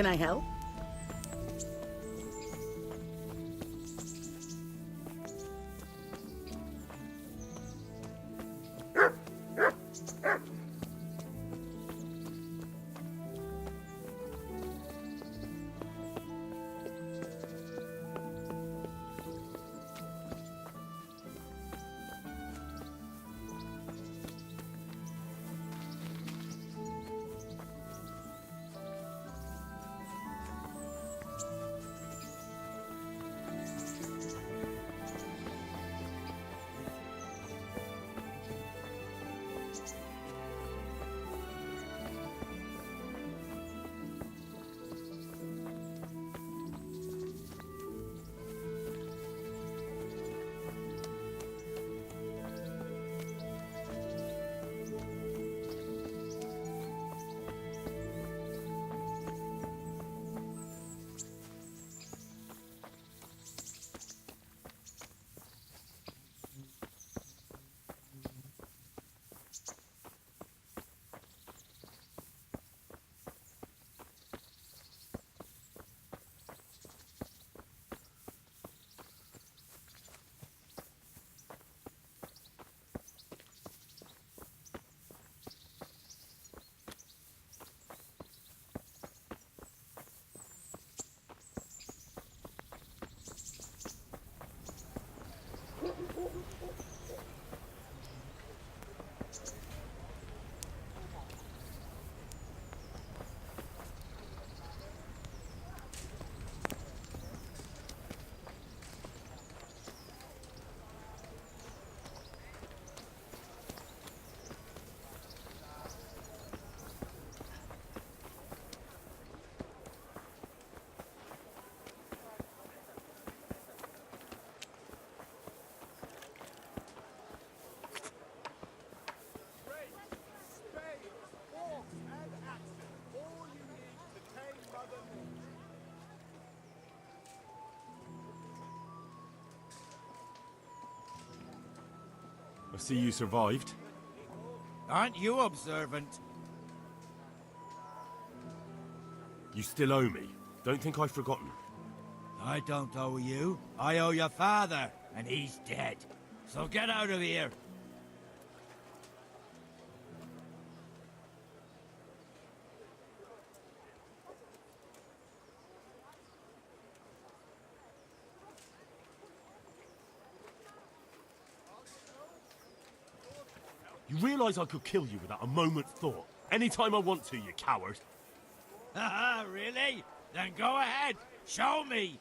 Can I help? I see you survived. Aren't you observant? You still owe me. Don't think I've forgotten. I don't owe you. I owe your father, and he's dead. So get out of here. You realise I could kill you without a moment's thought? Anytime I want to, you coward. Haha, really? Then go ahead. Show me.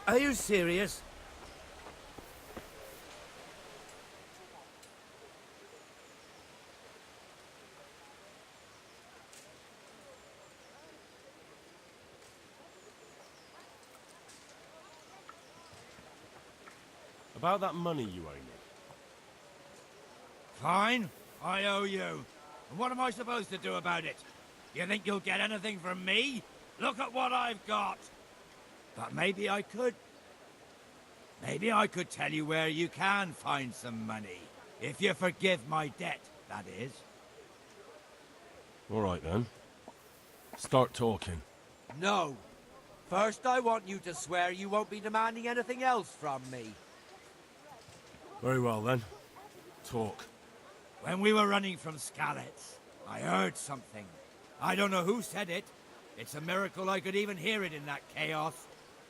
Are you serious? About that money you owe me. Fine. I owe you. And what am I supposed to do about it? You think you'll get anything from me? Look at what I've got. But maybe I could. Maybe I could tell you where you can find some money. If you forgive my debt, that is. All right, then. Start talking. No. First, I want you to swear you won't be demanding anything else from me. Very well, then. Talk. When we were running from Skalitz, I heard something. I don't know who said it. It's a miracle I could even hear it in that chaos.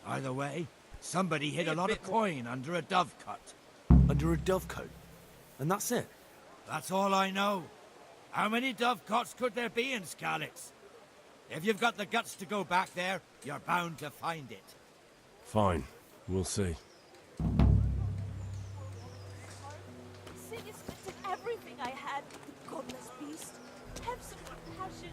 Either way, somebody hid a lot of coin under a dovecote. Under a dovecote? And that's it? That's all I know. How many dovecotes could there be in Skalitz? If you've got the guts to go back there, you're bound to find it. Fine. We'll see. I had, godless beast. Have some compassion.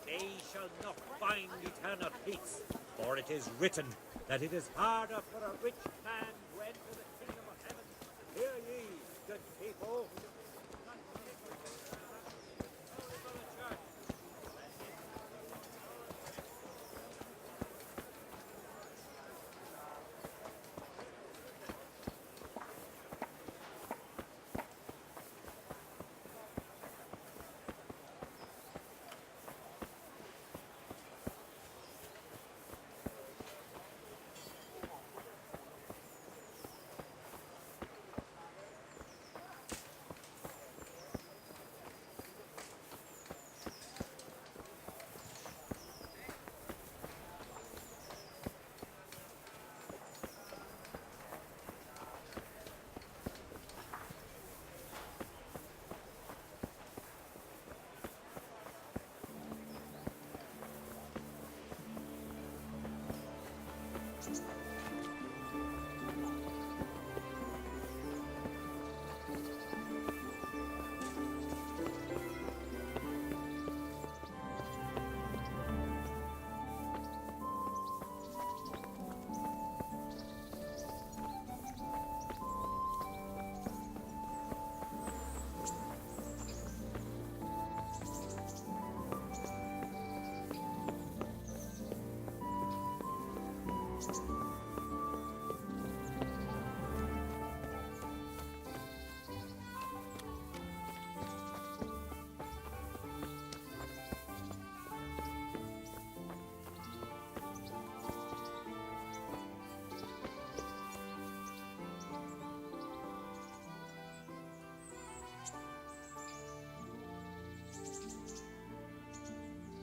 They shall not find eternal peace, for it is written that it is harder for a rich man to enter the kingdom of heaven. Hear ye, good people.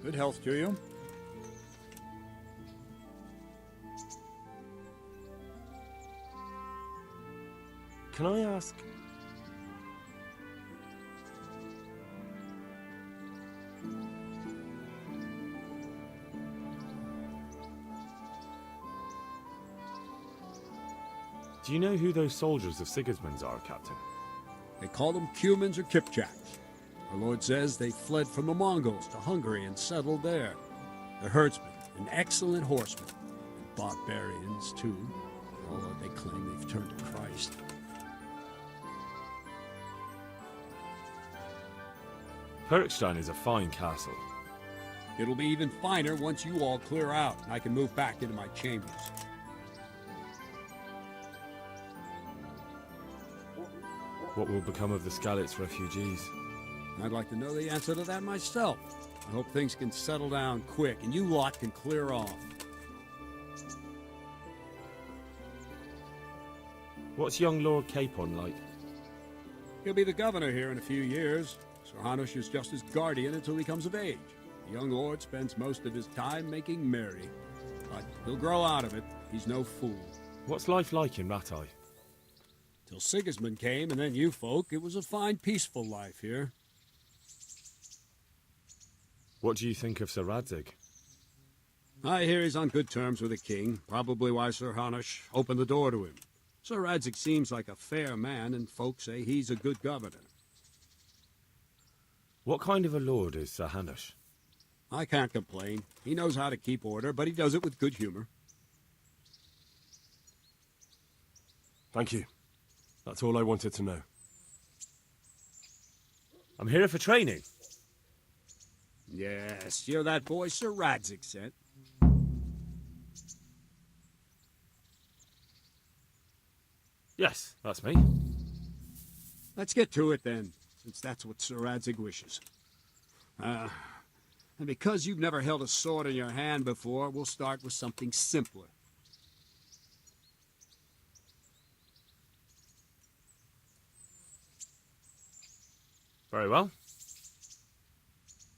Good health to you. Can I ask? Do you know who those soldiers of Sigismund's are, Captain? They call them Cumans or Kipchaks. Our Lord says they fled from the Mongols to Hungary and settled there. They're herdsmen and excellent horsemen. And barbarians, too, although they claim they've turned to Christ. Perkstein is a fine castle. It'll be even finer once you all clear out and I can move back into my chambers. What will become of the Skalitz refugees? I'd like to know the answer to that myself. I hope things can settle down quick and you lot can clear off. What's young Lord Capon like? He'll be the governor here in a few years. Sir Hanush is just his guardian until he comes of age. The young lord spends most of his time making merry. But he'll grow out of it. He's no fool. What's life like in Rattay? Till Sigismund came, and then you folk, it was a fine, peaceful life here. What do you think of Sir Radzig? I hear he's on good terms with the king, probably why Sir Hanush opened the door to him. Sir Radzig seems like a fair man, and folk say he's a good governor. What kind of a lord is Sir Hanush? I can't complain. He knows how to keep order, but he does it with good humor. Thank you. That's all I wanted to know. I'm here for training. Yes, you're that boy Sir Radzig sent. Yes, that's me. Let's get to it then, since that's what Sir Radzig wishes. And because you've never held a sword in your hand before, we'll start with something simpler. Very well.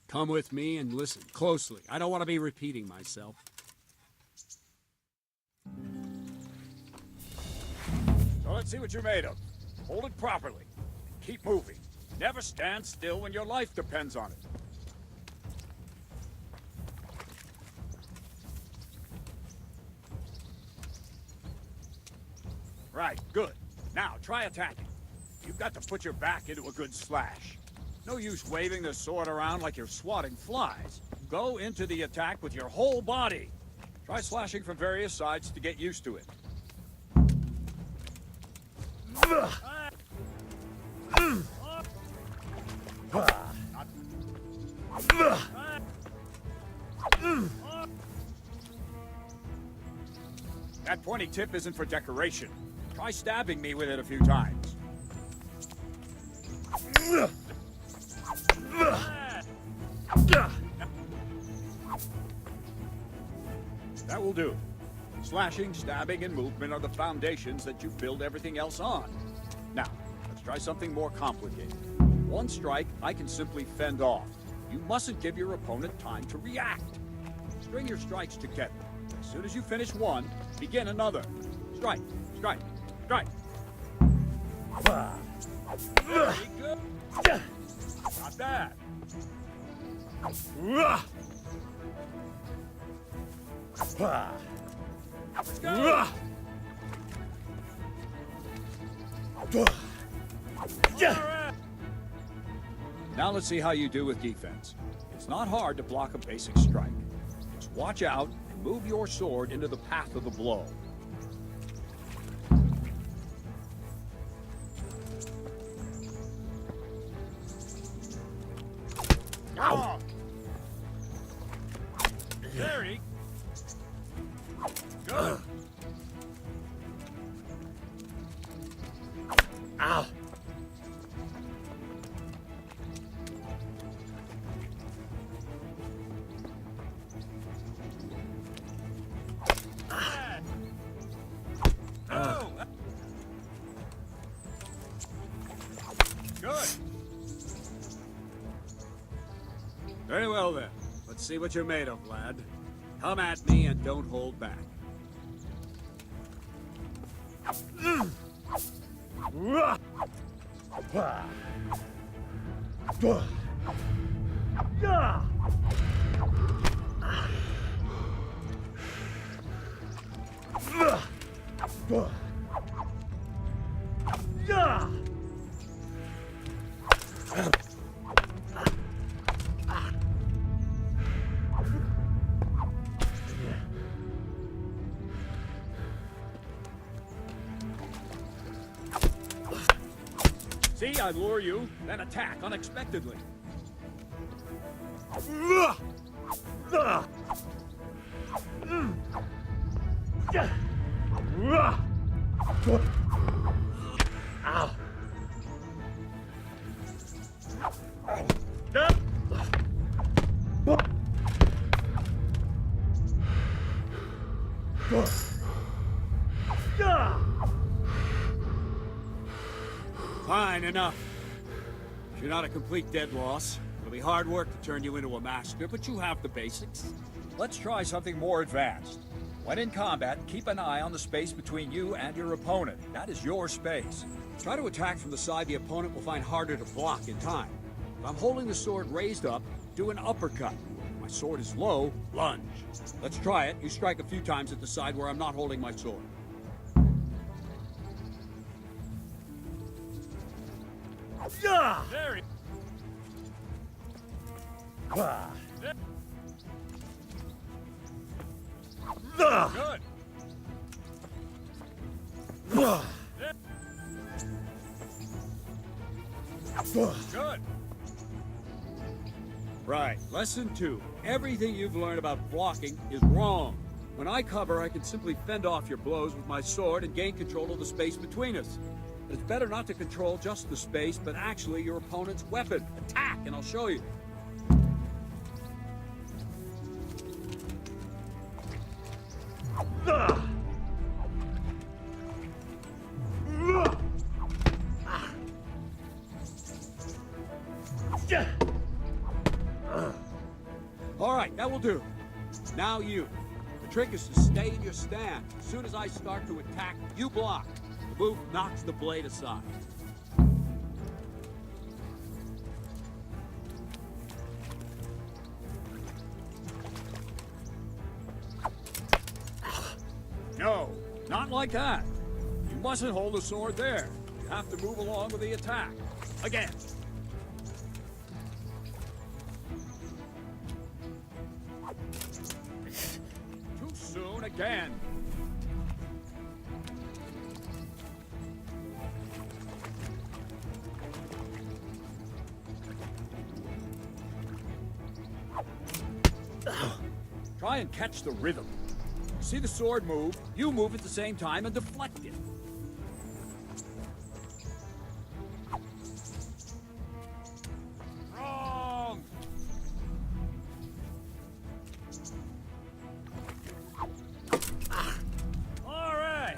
Come with me and listen closely. I don't want to be repeating myself. So let's see what you're made of. Hold it properly. Keep moving. Never stand still when your life depends on it. Right, good. Now, try attacking. You've got to put your back into a good slash. No use waving the sword around like you're swatting flies. Go into the attack with your whole body. Try slashing from various sides to get used to it. That pointy tip isn't for decoration. Try stabbing me with it a few times. That will do. Slashing, stabbing, and movement are the foundations that you build everything else on. Now, let's try something more complicated. One strike, I can simply fend off. You mustn't give your opponent time to react. String your strikes together. As soon as you finish one, begin another. Strike, strike, strike. Very good. Not bad. Let's go. Now let's see how you do with defense. It's not hard to block a basic strike. Just watch out and move your sword into the path of the blow. Ow! Very good. Ow! Oh. Good. Very well then. Let's see what you're made of, lad. Come at me and don't hold back. See, I lure you, then attack unexpectedly. Ow! Fine enough. You're not a complete dead loss. It'll be hard work to turn you into a master, but you have the basics. Let's try something more advanced. When in combat, keep an eye on the space between you and your opponent. That is your space. Try to attack from the side the opponent will find harder to block in time. If I'm holding the sword raised up, do an uppercut. If my sword is low, lunge. Let's try it. You strike a few times at the side where I'm not holding my sword. There it... Good. Good. Right. Lesson 2. Everything you've learned about blocking is wrong. When I cover, I can simply fend off your blows with my sword and gain control of the space between us. But it's better not to control just the space, but actually your opponent's weapon. Attack, and I'll show you. All right, that will do. Now you. The trick is to stay in your stand. As soon as I start to attack, you block. The move knocks the blade aside. No, not like that. You mustn't hold the sword there. You have to move along with the attack. Again. Too soon again. Try and catch the rhythm. See the sword move, you move at the same time and deflect it. Wrong! All right!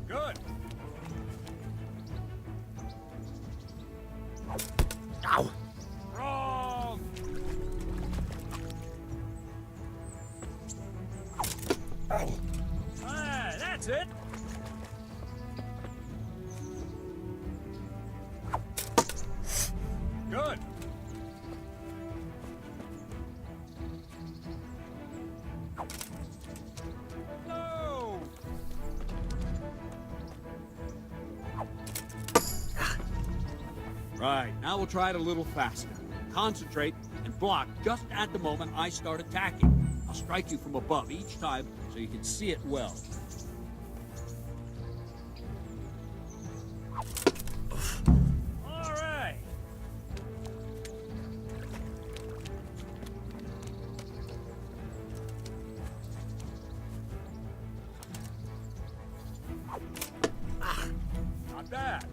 Good! Ow! Wrong! Ow! Ah, that's it! Good! No! Right, now we'll try it a little faster. Concentrate and block just at the moment I start attacking. I'll strike you from above each time so you can see it well. All right. Not bad.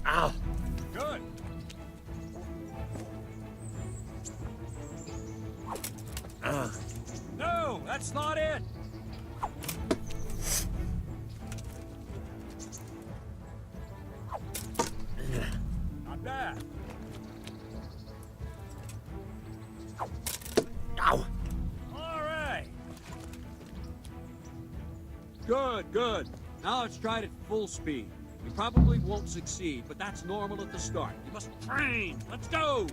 Ow. Good. No, that's not it. Not bad. Ow. All right. Good, good. Now let's try it at full speed. You probably won't succeed, but that's normal at the start. You must train. Let's go!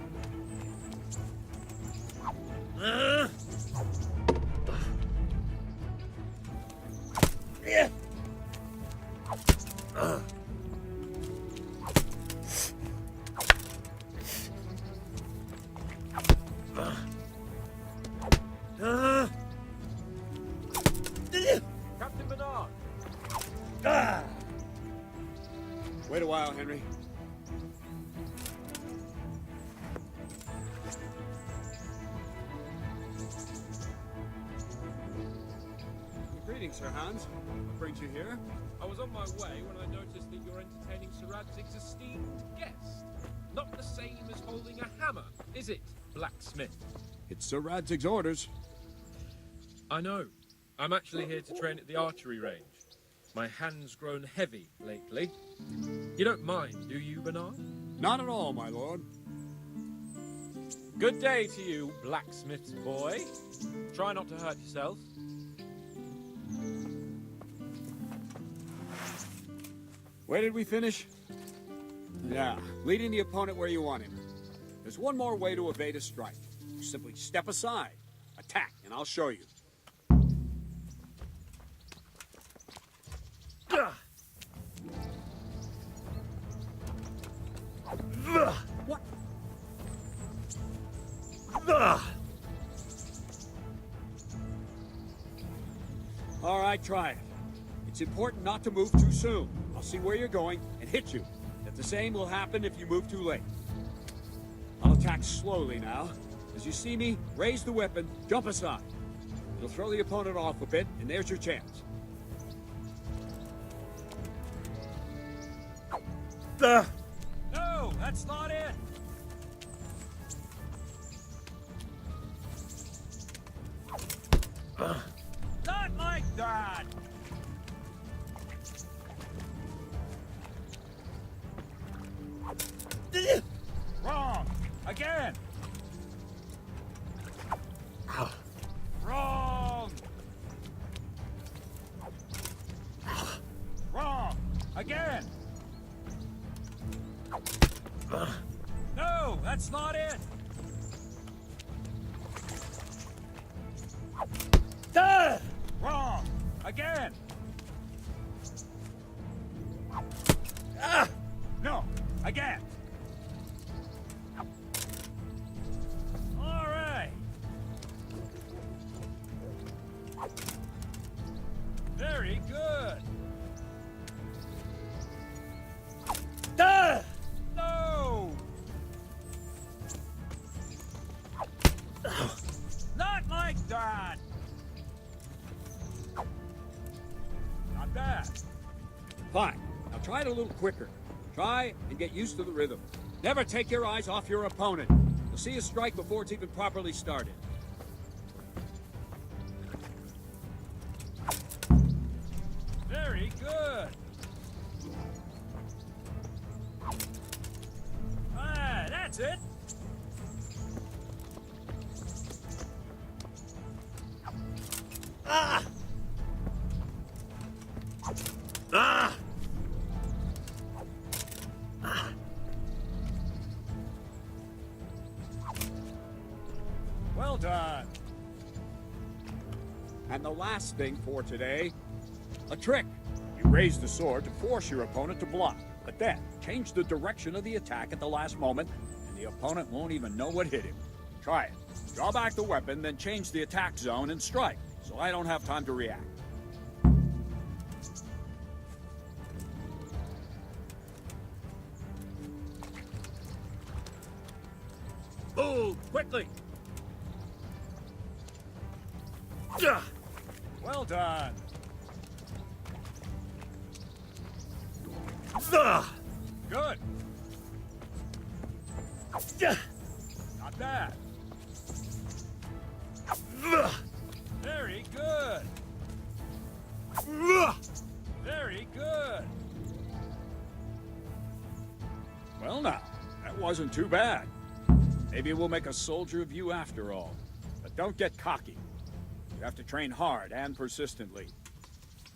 Captain Bernard! Wait a while, Henry. Greetings, Sir Hans. What brings you here? I was on my way when I noticed that you're entertaining Sir Radzig's esteemed guest. Not the same as holding a hammer, is it, blacksmith? It's Sir Radzig's orders. I know. I'm actually here to train at the archery range. My hand's grown heavy lately. You don't mind, do you, Bernard? Not at all, my lord. Good day to you, blacksmith's boy. Try not to hurt yourself. Where did we finish? Yeah, leading the opponent where you want him. There's one more way to evade a strike. You simply step aside, attack, and I'll show you. What? All right, try it. It's important not to move too soon. I'll see where you're going and hit you. But the same will happen if you move too late. I'll attack slowly now. As you see me, raise the weapon, jump aside. It'll throw the opponent off a bit, and there's your chance. No, that's not it. Not like that. Wrong. Again. Wrong. Wrong. Again. No, that's not it. Wrong. Again. No. Again. All right. Very good. No. Not like that. Not bad. Fine. Now try it a little quicker. Try and get used to the rhythm. Never take your eyes off your opponent. You'll see a strike before it's even properly started. Very good. Ah, that's it. Well done. And the last thing for today, a trick. You raise the sword to force your opponent to block, but then change the direction of the attack at the last moment, and the opponent won't even know what hit him. Try it. Draw back the weapon, then change the attack zone and strike, so I don't have time to react. Move quickly. Well done. Good. Not bad. Very good. Very good. Well now, that wasn't too bad. Maybe we'll make a soldier of you after all. But don't get cocky. You have to train hard and persistently.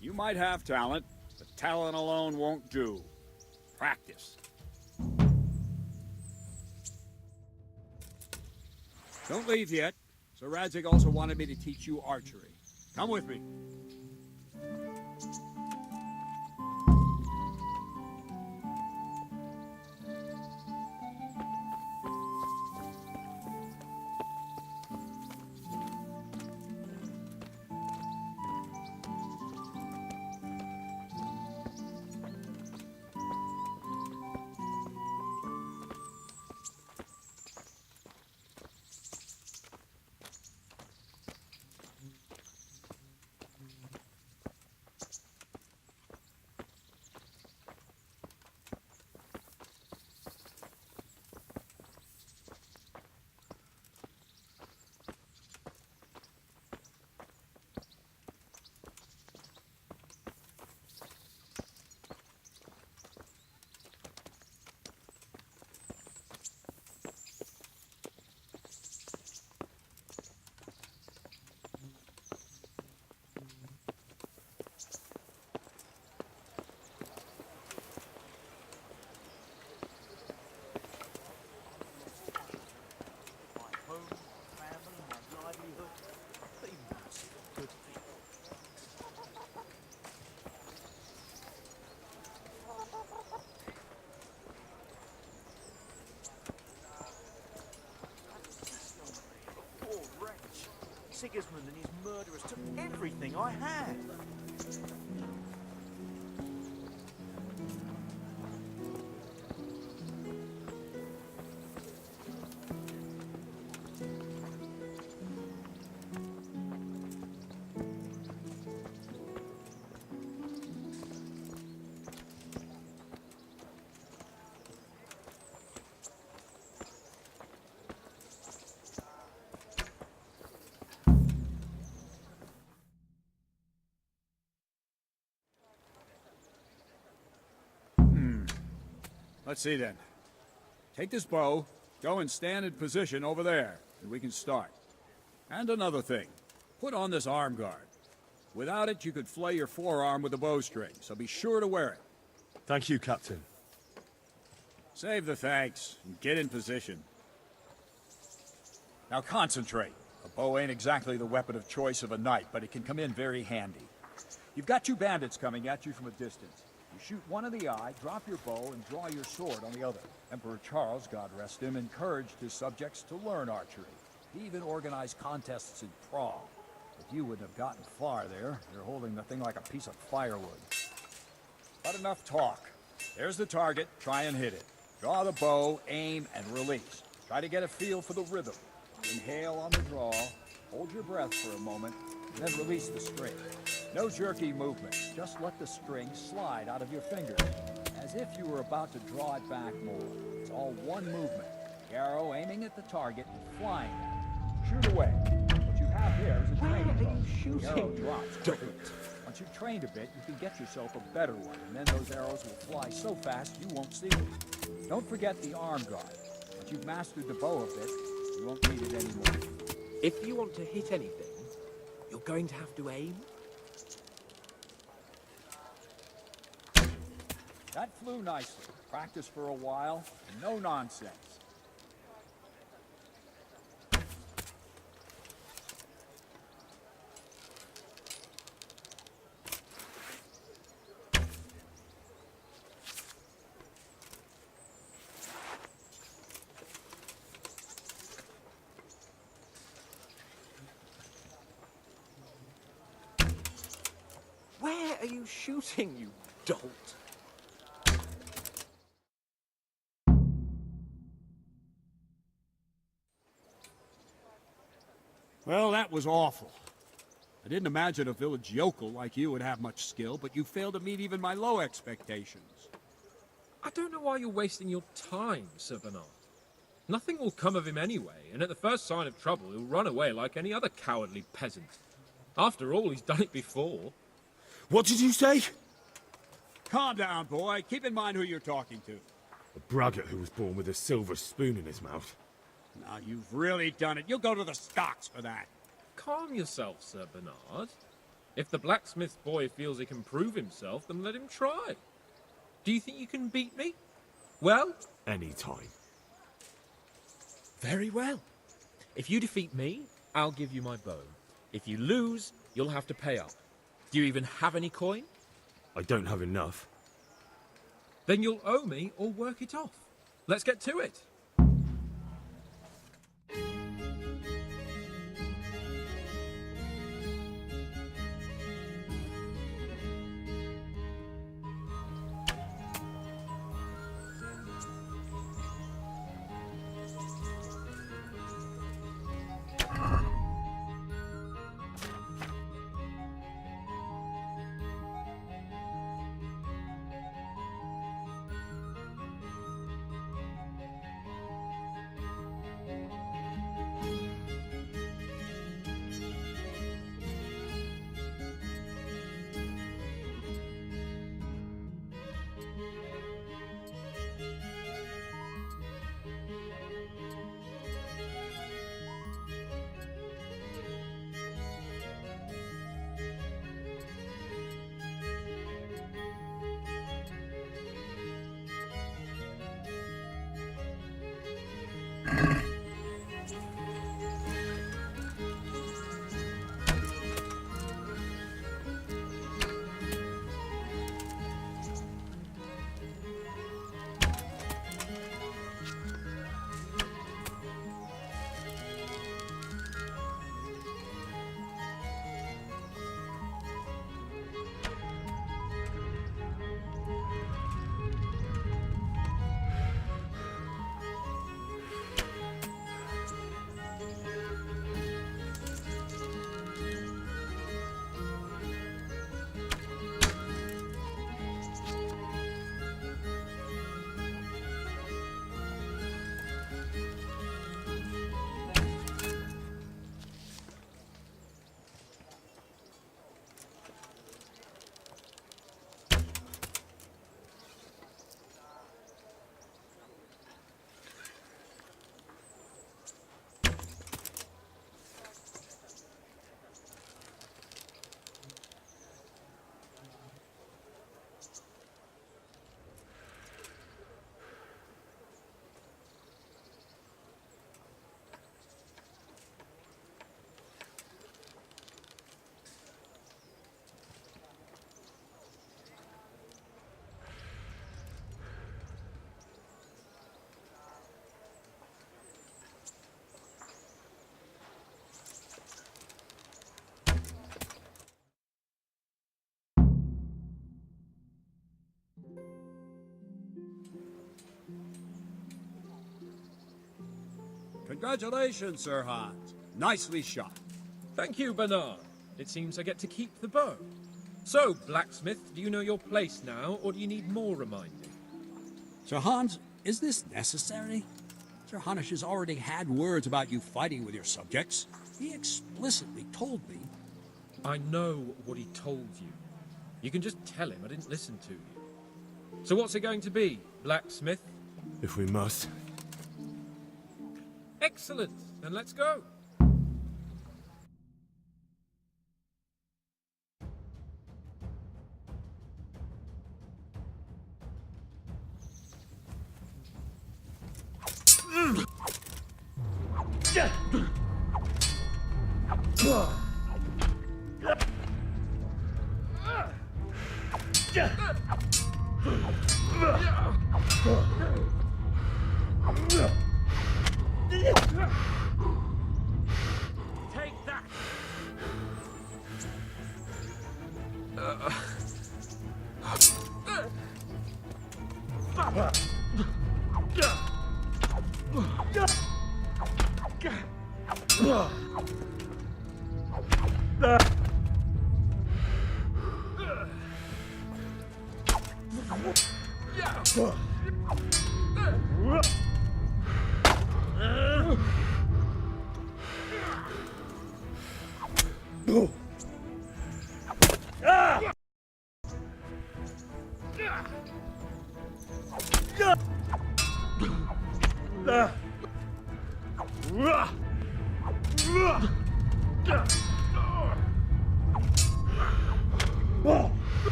You might have talent, but talent alone won't do. Practice. Don't leave yet. Sir Radzig also wanted me to teach you archery. Come with me. Sigismund and his murderers took everything I had. Let's see then. Take this bow, go and stand in position over there, and we can start. And another thing, put on this arm guard. Without it, you could flay your forearm with a bowstring, so be sure to wear it. Thank you, Captain. Save the thanks, and get in position. Now concentrate. A bow ain't exactly the weapon of choice of a knight, but it can come in very handy. You've got two bandits coming at you from a distance. You shoot one in the eye, drop your bow, and draw your sword on the other. Emperor Charles, God rest him, encouraged his subjects to learn archery. He even organized contests in Prague. But you wouldn't have gotten far there. You're holding the thing like a piece of firewood. But enough talk. There's the target. Try and hit it. Draw the bow, aim, and release. Try to get a feel for the rhythm. Inhale on the draw, hold your breath for a moment, then release the string. No jerky movement, just let the string slide out of your fingers, as if you were about to draw it back more. It's all one movement, the arrow aiming at the target and flying it. Shoot away. What you have here is a training bow. The arrow drops quickly. Once you've trained a bit, you can get yourself a better one, and then those arrows will fly so fast you won't see them. Don't forget the arm guard. Once you've mastered the bow a bit, you won't need it anymore. If you want to hit anything, you're going to have to aim. That flew nicely. Practice for a while, and no nonsense. Where are you shooting, you dolt? Well, that was awful. I didn't imagine a village yokel like you would have much skill, but you failed to meet even my low expectations. I don't know why you're wasting your time, Sir Bernard. Nothing will come of him anyway, and at the first sign of trouble, he'll run away like any other cowardly peasant. After all, he's done it before. What did you say? Calm down, boy. Keep in mind who you're talking to. A braggart who was born with a silver spoon in his mouth. Now, you've really done it. You'll go to the stocks for that. Calm yourself, Sir Bernard. If the blacksmith boy feels he can prove himself, then let him try. Do you think you can beat me? Well? Any time. Very well. If you defeat me, I'll give you my bow. If you lose, you'll have to pay up. Do you even have any coin? I don't have enough. Then you'll owe me or work it off. Let's get to it. Congratulations, Sir Hans. Nicely shot. Thank you, Bernard. It seems I get to keep the bow. So, blacksmith, do you know your place now, or do you need more reminding? Sir Hans, is this necessary? Sir Hanush has already had words about you fighting with your subjects. He explicitly told me. I know what he told you. You can just tell him I didn't listen to you. So what's it going to be, blacksmith? If we must. Excellent, then let's go. Take that!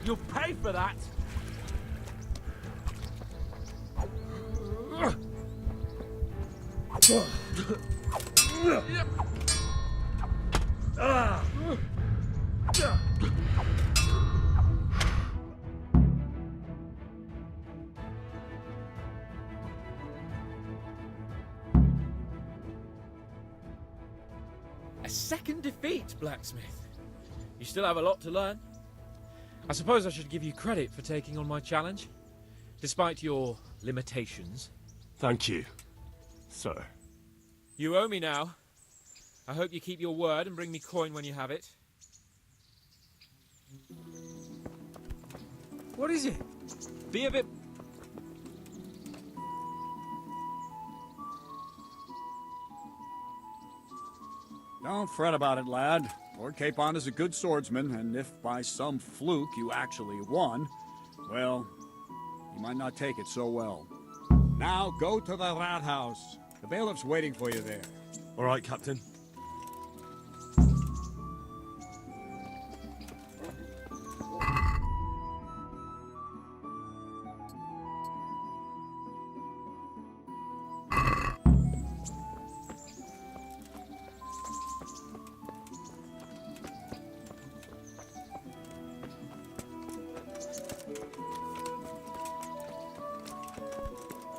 You'll pay for that! A second defeat, blacksmith. You still have a lot to learn. I suppose I should give you credit for taking on my challenge, despite your limitations. Thank you, sir. You owe me now. I hope you keep your word and bring me coin when you have it. What is it? Be a bit... Don't fret about it, lad. Lord Capon is a good swordsman, and if by some fluke you actually won, well, you might not take it so well. Now go to the rat house. The bailiff's waiting for you there. All right, Captain.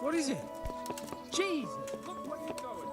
What is it? Jesus, look where you're going.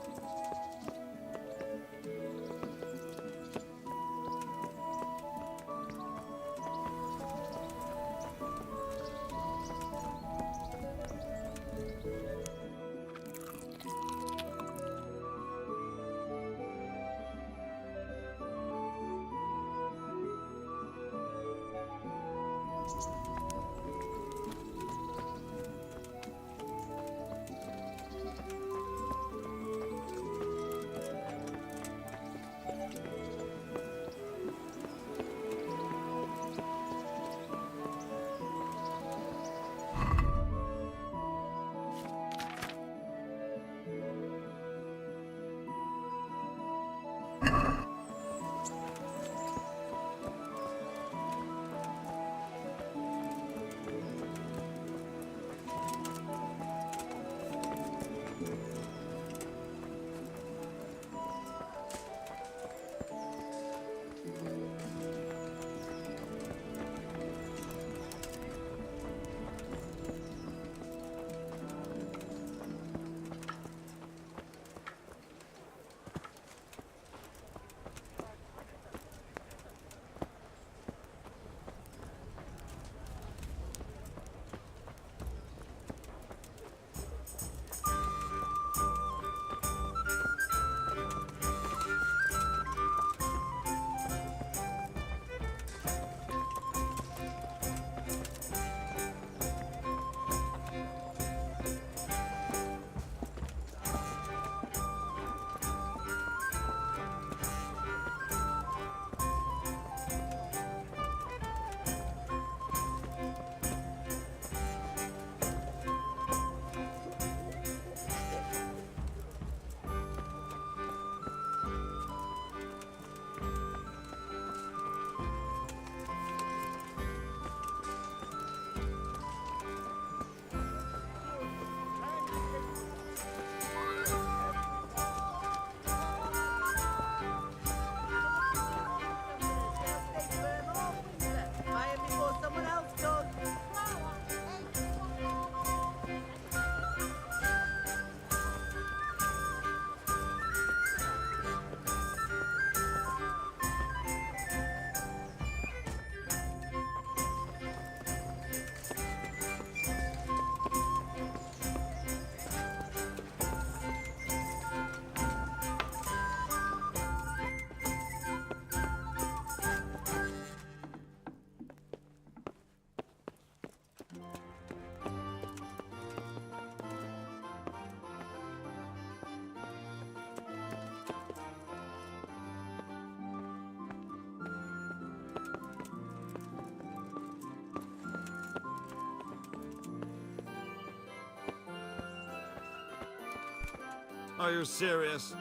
Are you serious?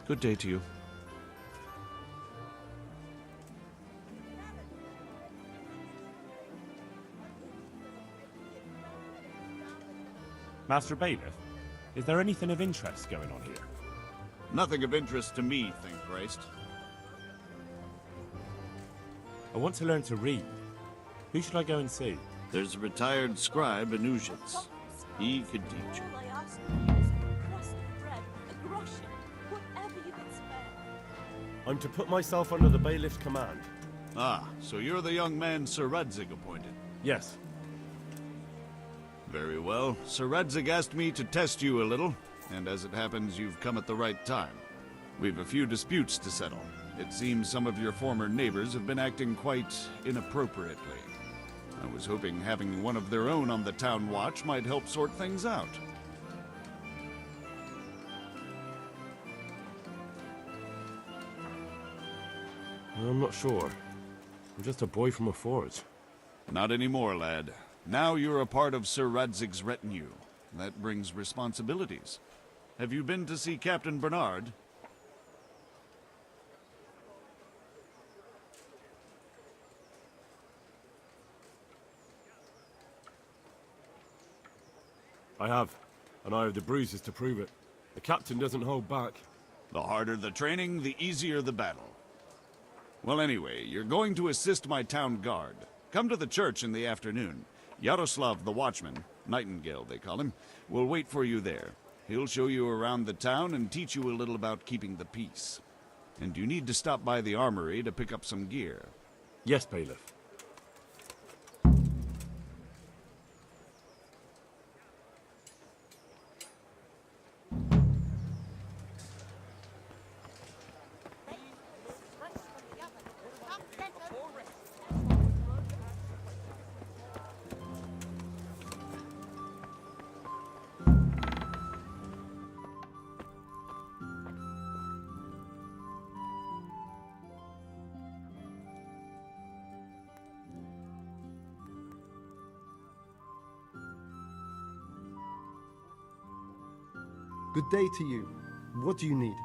Good day to you. Master Bailiff, is there anything of interest going on here? Nothing of interest to me, thank Christ. I want to learn to read. Who should I go and see? There's a retired scribe in Uzhitz. He could teach you. All I ask for you is a crust of bread, a groschen, whatever you can spare. I'm to put myself under the bailiff's command. Ah, so you're the young man Sir Radzig appointed. Yes. Very well. Sir Radzig asked me to test you a little, and as it happens, you've come at the right time. We've a few disputes to settle. It seems some of your former neighbors have been acting quite inappropriately. I was hoping having one of their own on the town watch might help sort things out. I'm not sure. I'm just a boy from a forge. Not anymore, lad. Now you're a part of Sir Radzig's retinue. That brings responsibilities. Have you been to see Captain Bernard? I have, and I have the bruises to prove it. The captain doesn't hold back. The harder the training, the easier the battle. Well, anyway, you're going to assist my town guard. Come to the church in the afternoon. Yaroslav the watchman, Nightingale they call him, will wait for you there. He'll show you around the town and teach you a little about keeping the peace. And you need to stop by the armory to pick up some gear. Yes, bailiff. Good day to you. What do you need?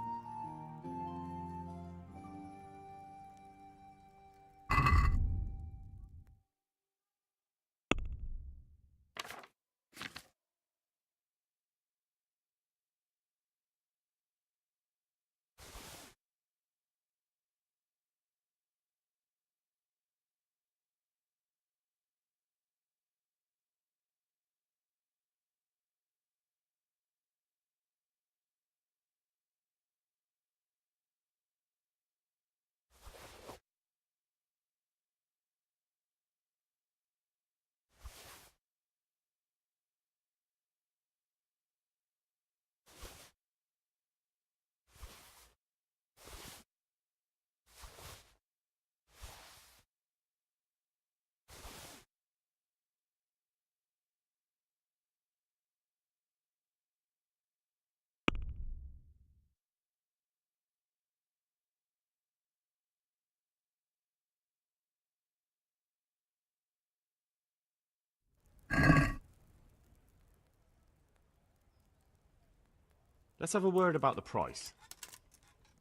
Let's have a word about the price.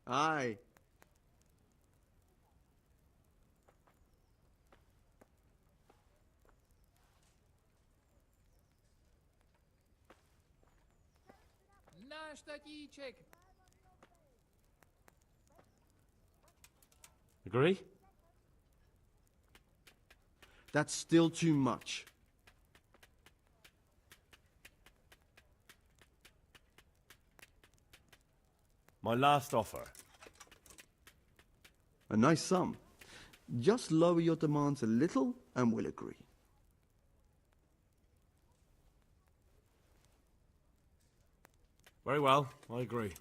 Aye. Agree? That's still too much. My last offer. A nice sum. Just lower your demands a little and we'll agree. Very well, I agree.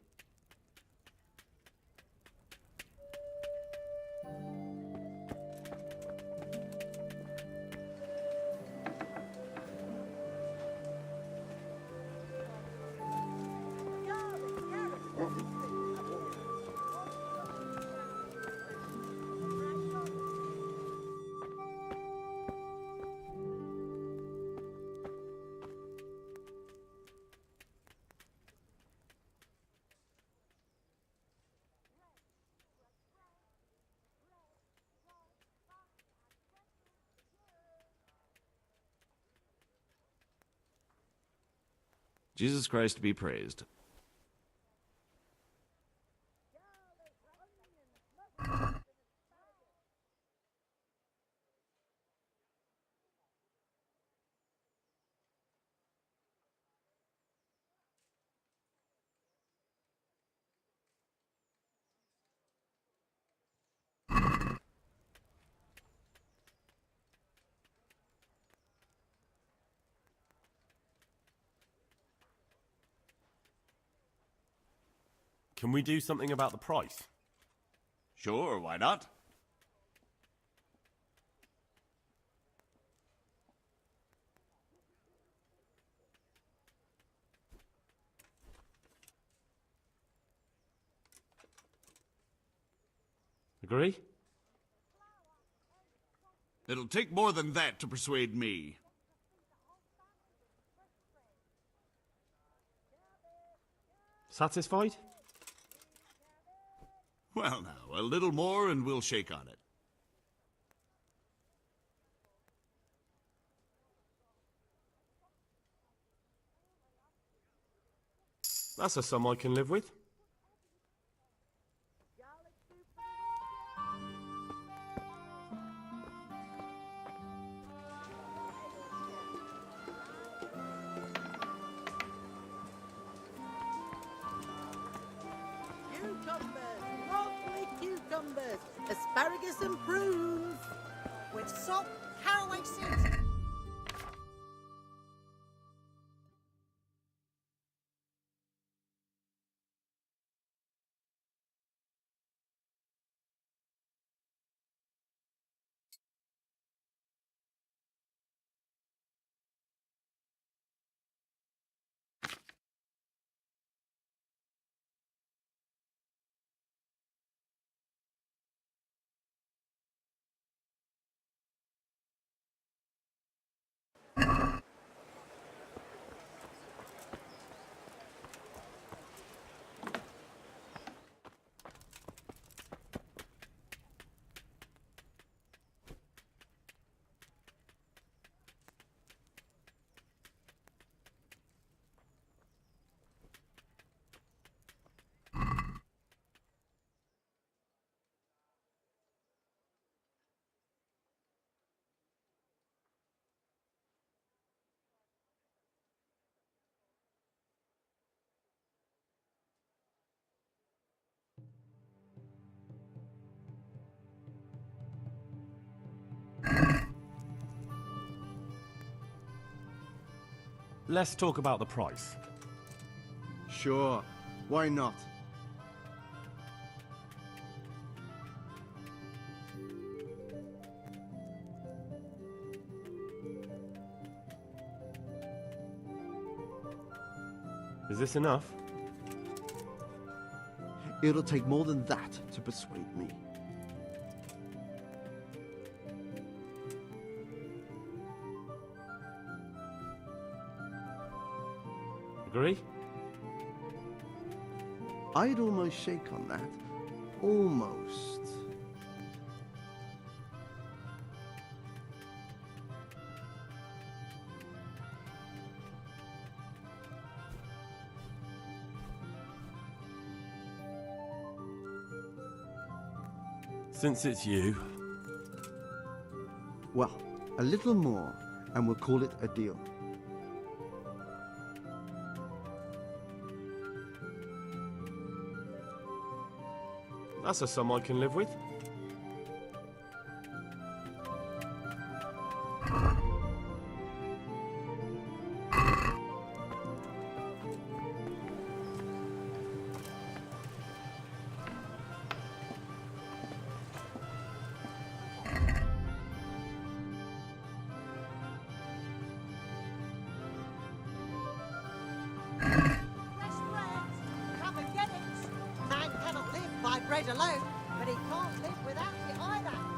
Jesus Christ be praised. Can we do something about the price? Sure, why not? Agree? It'll take more than that to persuade me. Satisfied? Well now, a little more and we'll shake on it. That's a sum I can live with. Cucumbers, lovely cucumbers, asparagus and prunes. With salt, caraway seeds. Let's talk about the price. Sure, why not? Is this enough? It'll take more than that to persuade me. Agree? I'd almost shake on that. Almost. Since it's you. Well, a little more, and we'll call it a deal. That's a sum I can live with. get along, but he can't live without you either.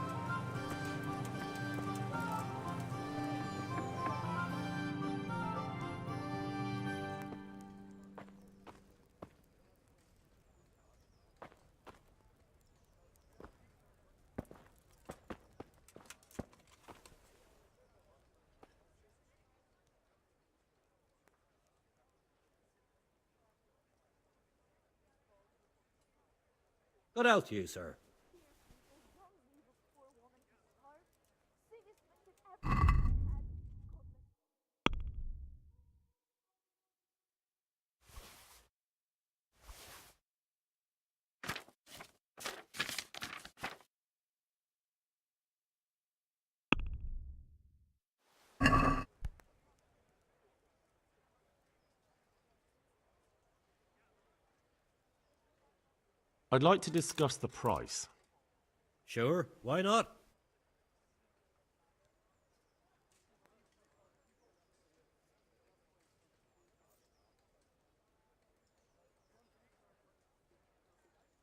Good health to you, sir. I'd like to discuss the price. Sure, why not?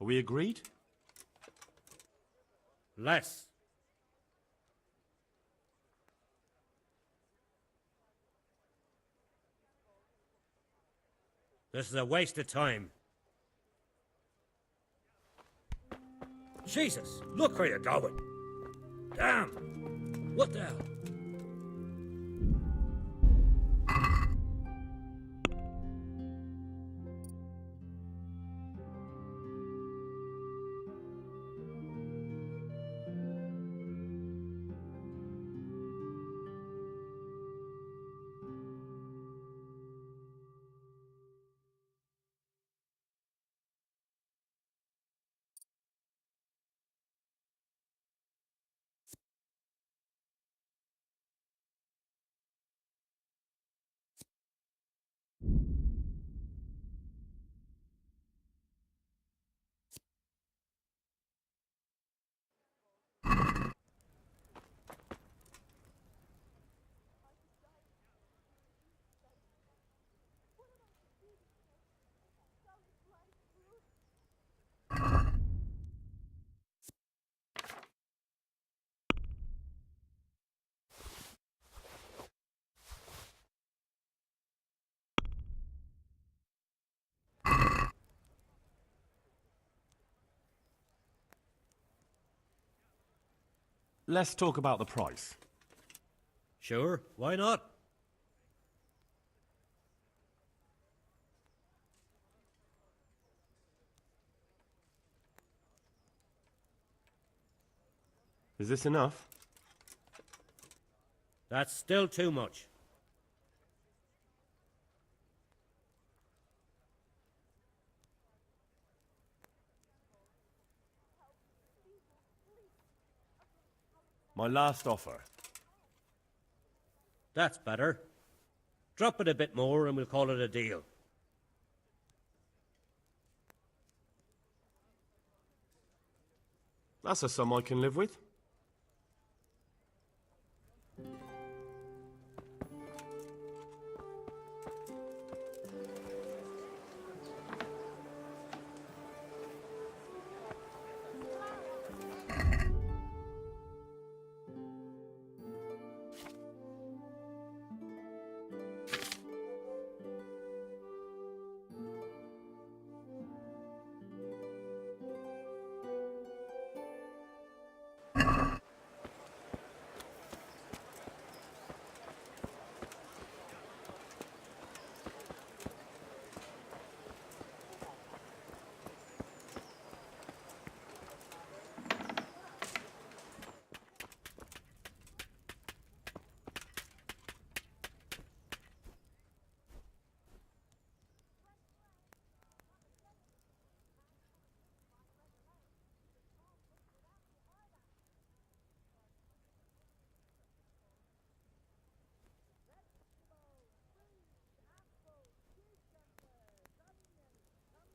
Are we agreed? Less. This is a waste of time. Jesus, look where you're going. Damn! What the hell? Let's talk about the price. Sure, why not? Is this enough? That's still too much. My last offer. That's better. Drop it a bit more and we'll call it a deal. That's a sum I can live with.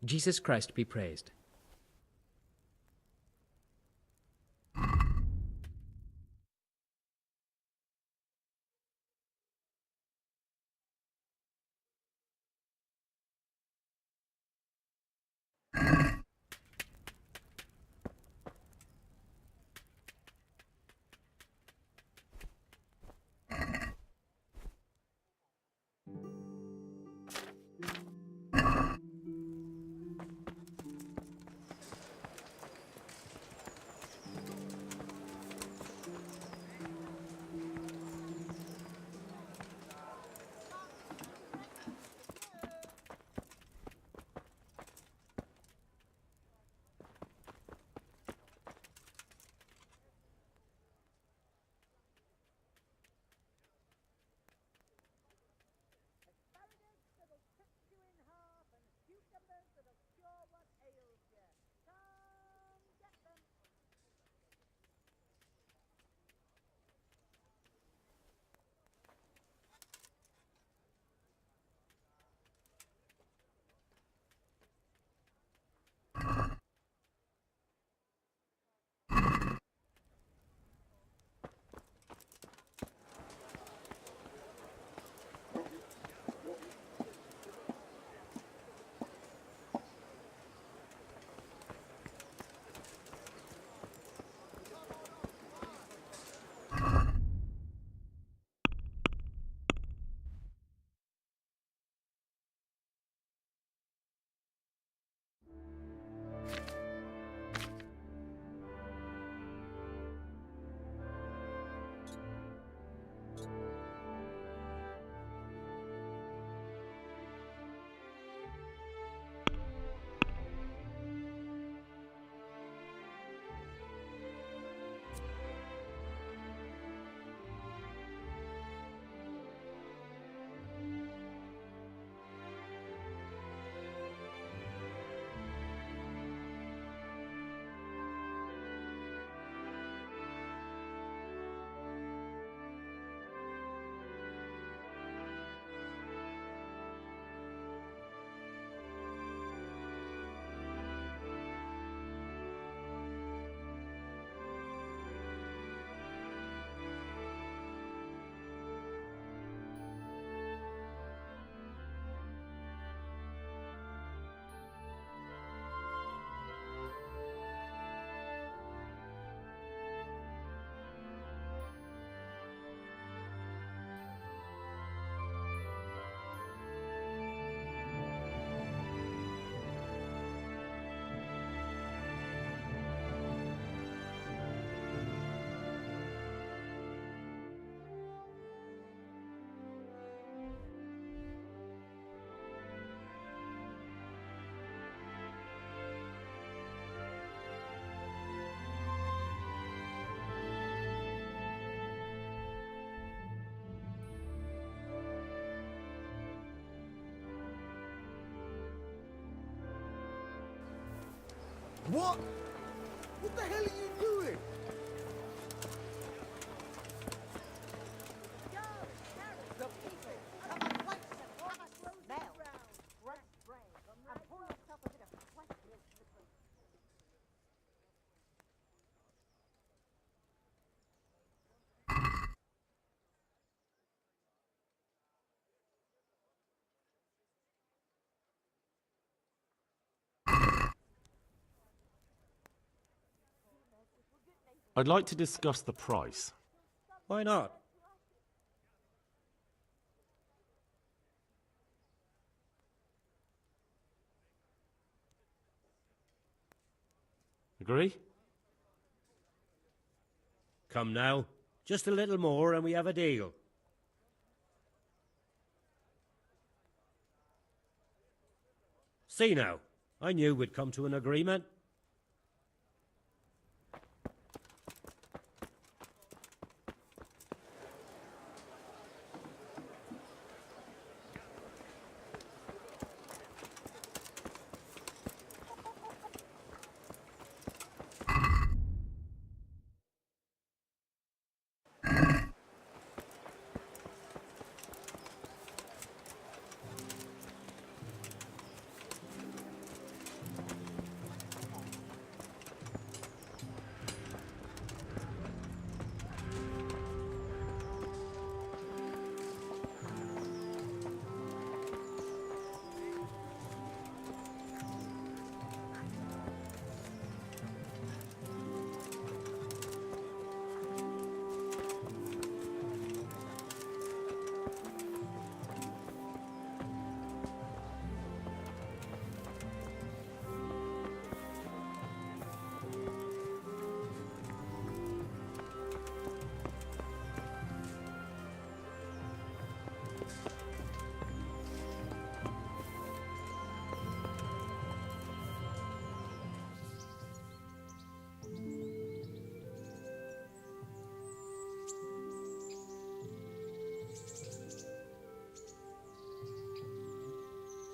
Jesus Christ be praised. What? What the hell are you doing? I'd like to discuss the price. Why not? Agree? Come now. Just a little more and we have a deal. See now, I knew we'd come to an agreement.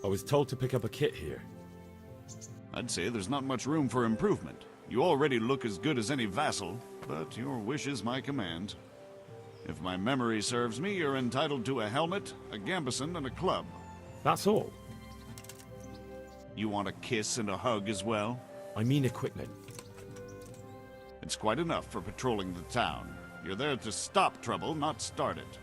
I was told to pick up a kit here. I'd say there's not much room for improvement. You already look as good as any vassal, but your wish is my command. If my memory serves me, you're entitled to a helmet, a gambeson, and a club. That's all. You want a kiss and a hug as well? I mean equipment. It's quite enough for patrolling the town. You're there to stop trouble, not start it.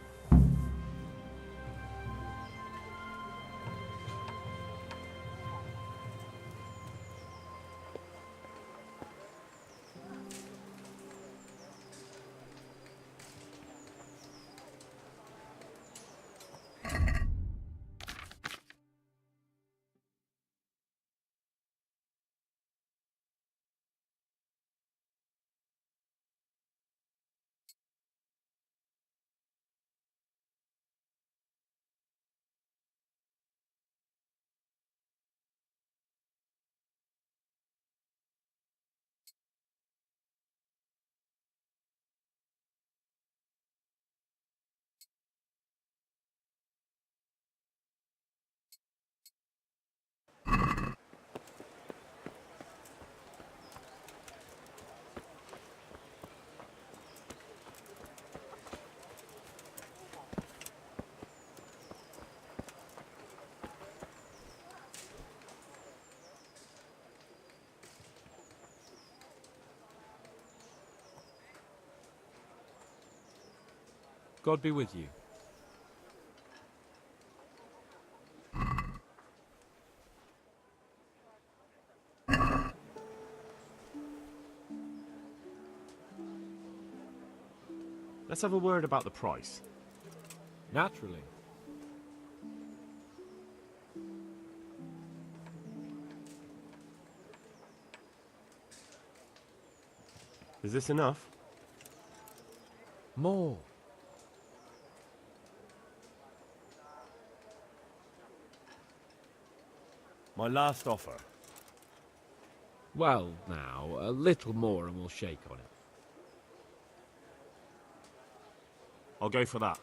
God be with you. Let's have a word about the price. Naturally. Is this enough? More. My last offer. Well, now, a little more and we'll shake on it. I'll go for that.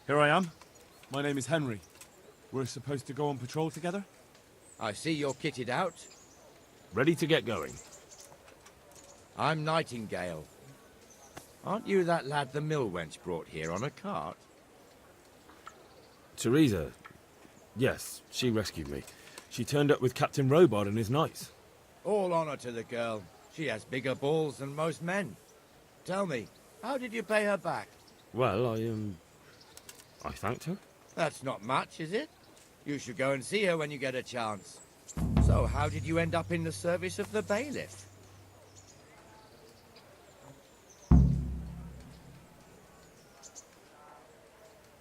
Here I am. My name is Henry. We're supposed to go on patrol together? I see you're kitted out. Ready to get going. I'm Nightingale. Aren't you that lad the mill wench brought here on a cart? Teresa. Yes, she rescued me. She turned up with Captain Robard and his knights. All honor to the girl. She has bigger balls than most men. Tell me, how did you pay her back? Well, I thanked her. That's not much, is it? You should go and see her when you get a chance. So, how did you end up in the service of the bailiff?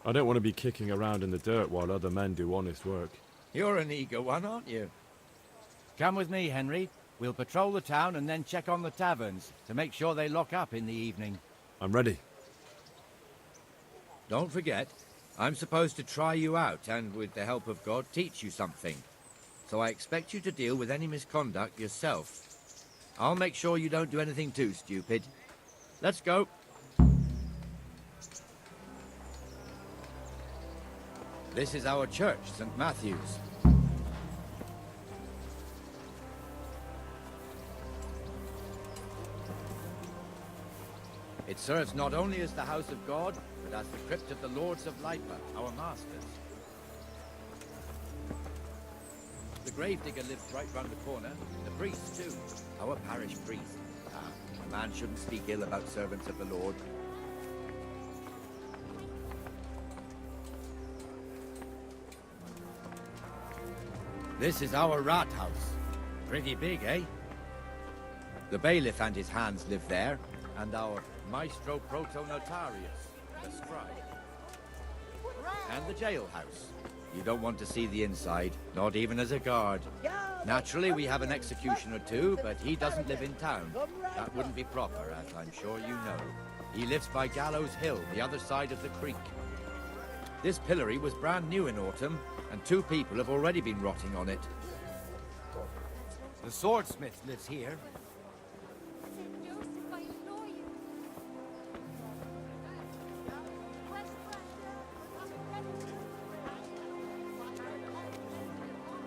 I don't want to be kicking around in the dirt while other men do honest work. You're an eager one, aren't you? Come with me, Henry. We'll patrol the town and then check on the taverns to make sure they lock up in the evening. I'm ready. Don't forget, I'm supposed to try you out and, with the help of God, teach you something. So I expect you to deal with any misconduct yourself. I'll make sure you don't do anything too stupid. Let's go. This is our church, St. Matthew's. It serves not only as the house of God, but as the crypt of the Lords of Lipa, our masters. The gravedigger lives right round the corner. The priest, too. Our parish priest. A man shouldn't speak ill about servants of the Lord. This is our rat house. Pretty big, eh? The bailiff and his hands live there, and our maestro proto-notarius, the scribe. And the jailhouse. You don't want to see the inside, not even as a guard. Naturally, we have an executioner too, but he doesn't live in town. That wouldn't be proper, as I'm sure you know. He lives by Gallows Hill, the other side of the creek. This pillory was brand new in autumn, and 2 people have already been rotting on it. The swordsmith lives here.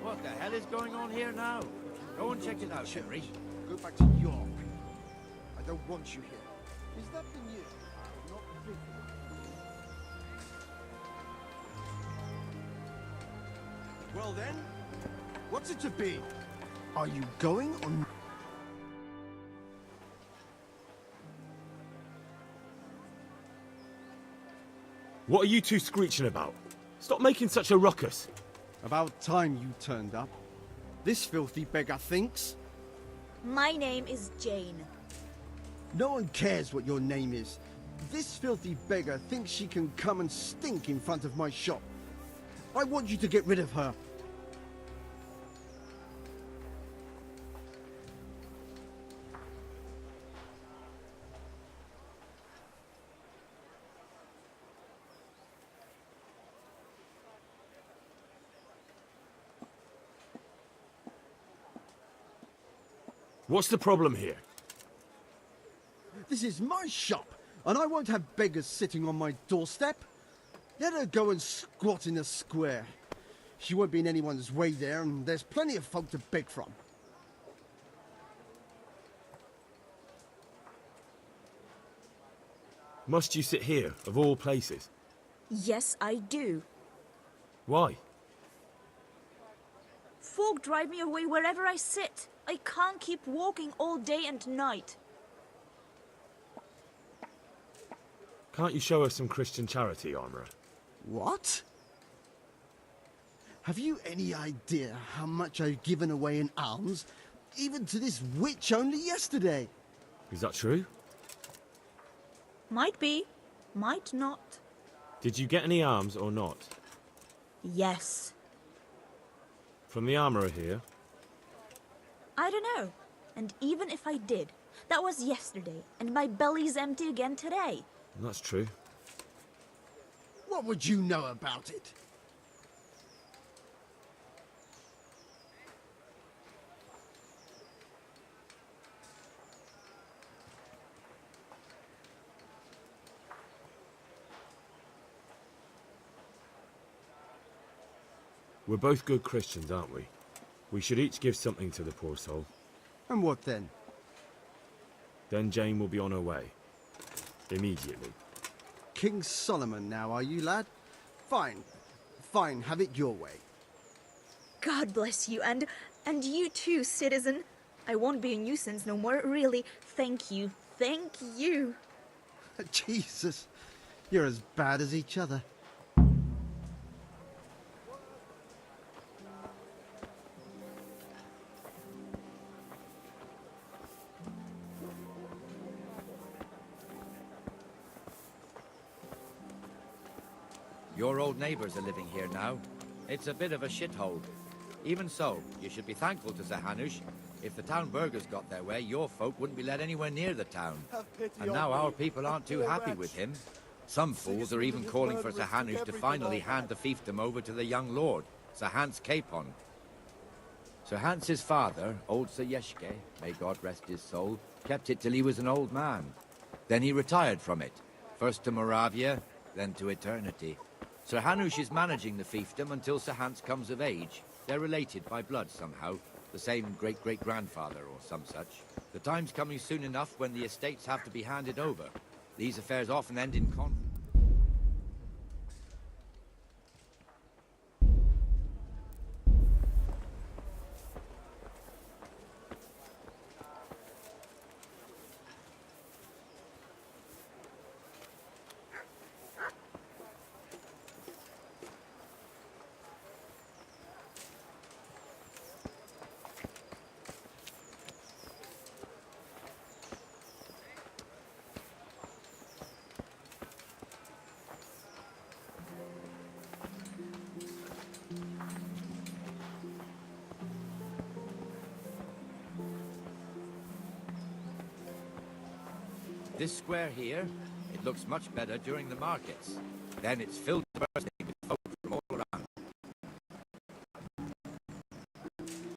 What the hell is going on here now? Go and check it out, Henry. Go back to York. I don't want you here. Is that the news? Not big. Well then, what's it to be? Are you going or not? What are you two screeching about? Stop making such a ruckus. About time you turned up. This filthy beggar thinks. My name is Jane. No one cares what your name is. This filthy beggar thinks she can come and stink in front of my shop. I want you to get rid of her. What's the problem here? This is my shop, and I won't have beggars sitting on my doorstep. Let her go and squat in the square. She won't be in anyone's way there, and there's plenty of folk to beg from. Must you sit here, of all places? Yes, I do. Why? Folk drive me away wherever I sit. I can't keep walking all day and night. Can't you show us some Christian charity, Armourer? What? Have you any idea how much I've given away in alms, even to this witch only yesterday? Is that true? Might be, might not. Did you get any alms or not? Yes. From the Armourer here? I don't know. And even if I did, that was yesterday, and my belly's empty again today. That's true. What would you know about it? We're both good Christians, aren't we? We should each give something to the poor soul. And what then? Then Jane will be on her way. Immediately. King Solomon now, are you, lad? Fine. Fine, have it your way. God bless you, and you too, citizen. I won't be a nuisance no more, really. Thank you. Thank you. Jesus, you're as bad as each other. Your old neighbors are living here now. It's a bit of a shithole. Even so, you should be thankful to Sir Hanush. If the town burghers got their way, your folk wouldn't be let anywhere near the town. And now our people aren't too happy with him. Some fools are even calling for Sir Hanush to finally hand the fiefdom over to the young lord, Sir Hans Capon. Sir Hans's father, old Sir Yeshke, may God rest his soul, kept it till he was an old man. Then he retired from it, first to Moravia, then to eternity. Sir Hanush is managing the fiefdom until Sir Hans comes of age. They're related by blood somehow, the same great-great-grandfather or some such. The time's coming soon enough when the estates have to be handed over. These affairs often end in conflict. This square here, it looks much better during the markets. Then it's filled to bursting